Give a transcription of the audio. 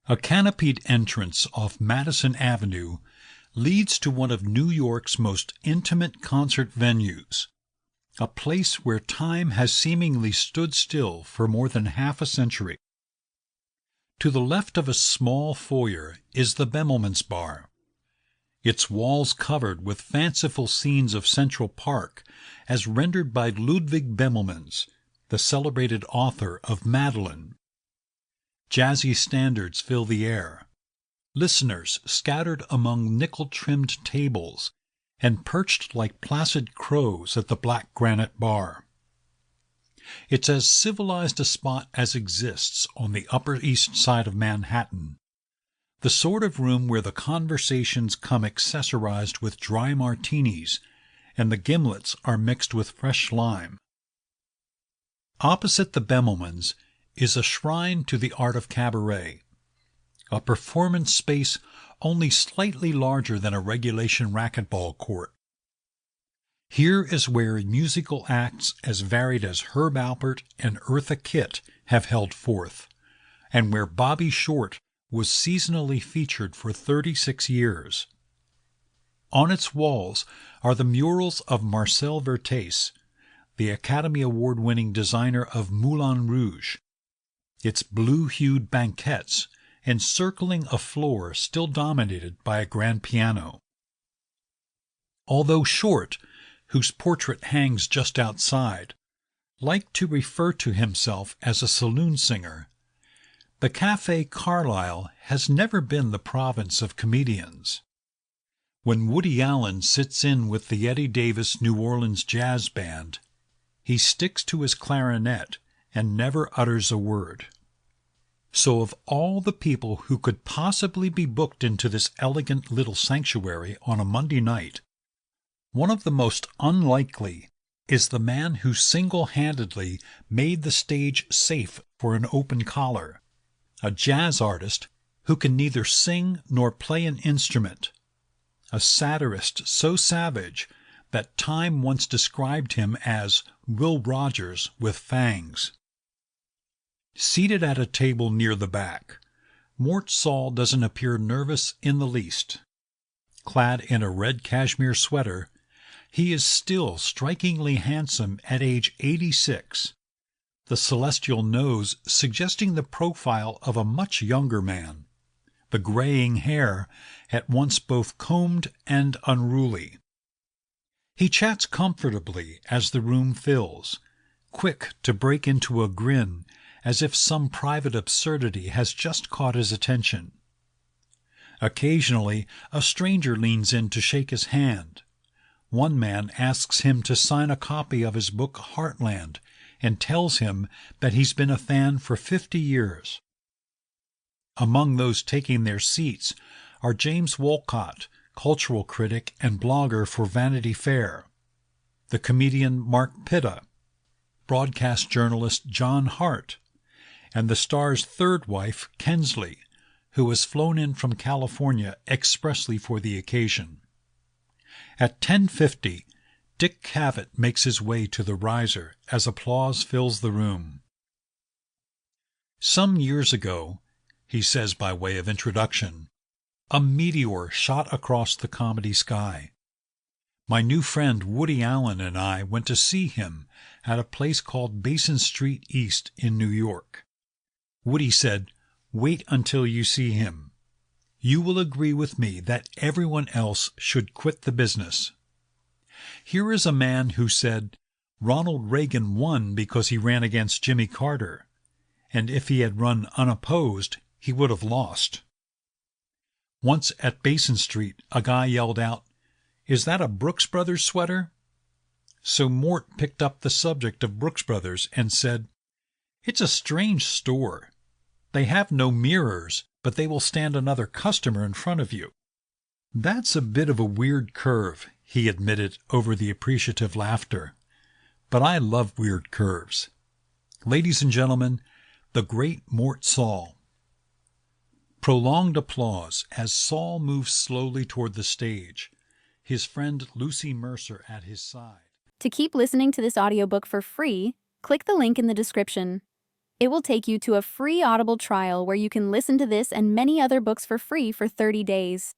A canopied entrance off Madison Avenue leads to one of New York's most intimate concert venues, a place where time has seemingly stood still for more than half a century. To the left of a small foyer is the Bemelmans Bar, its walls covered with fanciful scenes of Central Park as rendered by Ludwig Bemelmans, the celebrated author of Madeline. Jazzy standards fill the air, listeners scattered among nickel-trimmed tables and perched like placid crows at the black granite bar. It's as civilized a spot as exists on the Upper East Side of Manhattan, the sort of room where the conversations come accessorized with dry martinis and the gimlets are mixed with fresh lime. Opposite the Bemelmans is a shrine to the art of cabaret, a performance space only slightly larger than a regulation racquetball court. Here is where musical acts as varied as Herb Alpert and Eartha Kitt have held forth, and where Bobby Short was seasonally featured for 36 years. On its walls are the murals of Marcel Vertès, the Academy Award-winning designer of Moulin Rouge, its blue-hued banquettes encircling a floor still dominated by a grand piano. Although Short, whose portrait hangs just outside, liked to refer to himself as a saloon singer, the Café Carlyle has never been the province of comedians. When Woody Allen sits in with the Eddie Davis New Orleans Jazz Band, he sticks to his clarinet and never utters a word. So of all the people who could possibly be booked into this elegant little sanctuary on a Monday night, one of the most unlikely is the man who single-handedly made the stage safe for an open collar, a jazz artist who can neither sing nor play an instrument, a satirist so savage that Time once described him as Will Rogers with fangs. Seated at a table near the back, Mort Saul doesn't appear nervous in the least. Clad in a red cashmere sweater, he is still strikingly handsome at age 86, the celestial nose suggesting the profile of a much younger man, the graying hair at once both combed and unruly. He chats comfortably as the room fills, quick to break into a grin as if some private absurdity has just caught his attention. Occasionally, a stranger leans in to shake his hand. One man asks him to sign a copy of his book Heartland and tells him that he's been a fan for 50 years. Among those taking their seats are James Wolcott, cultural critic and blogger for Vanity Fair, the comedian Mark Pitta, broadcast journalist John Hart, and the star's third wife, Kensley, who was flown in from California expressly for the occasion. At 10:50, Dick Cavett makes his way to the riser as applause fills the room. Some years ago, he says by way of introduction, a meteor shot across the comedy sky. My new friend Woody Allen and I went to see him at a place called Basin Street East in New York. Woody said, "Wait until you see him. You will agree with me that everyone else should quit the business." Here is a man who said Ronald Reagan won because he ran against Jimmy Carter, and if he had run unopposed, he would have lost. Once at Basin Street, a guy yelled out, "Is that a Brooks Brothers sweater?" So Mort picked up the subject of Brooks Brothers and said, "It's a strange store. They have no mirrors, but they will stand another customer in front of you." "That's a bit of a weird curve," he admitted over the appreciative laughter. "But I love weird curves." Ladies and gentlemen, the great Mort Saul. Prolonged applause as Saul moves slowly toward the stage, his friend Lucy Mercer at his side. To keep listening to this audiobook for free, click the link in the description. It will take you to a free Audible trial where you can listen to this and many other books for free for 30 days.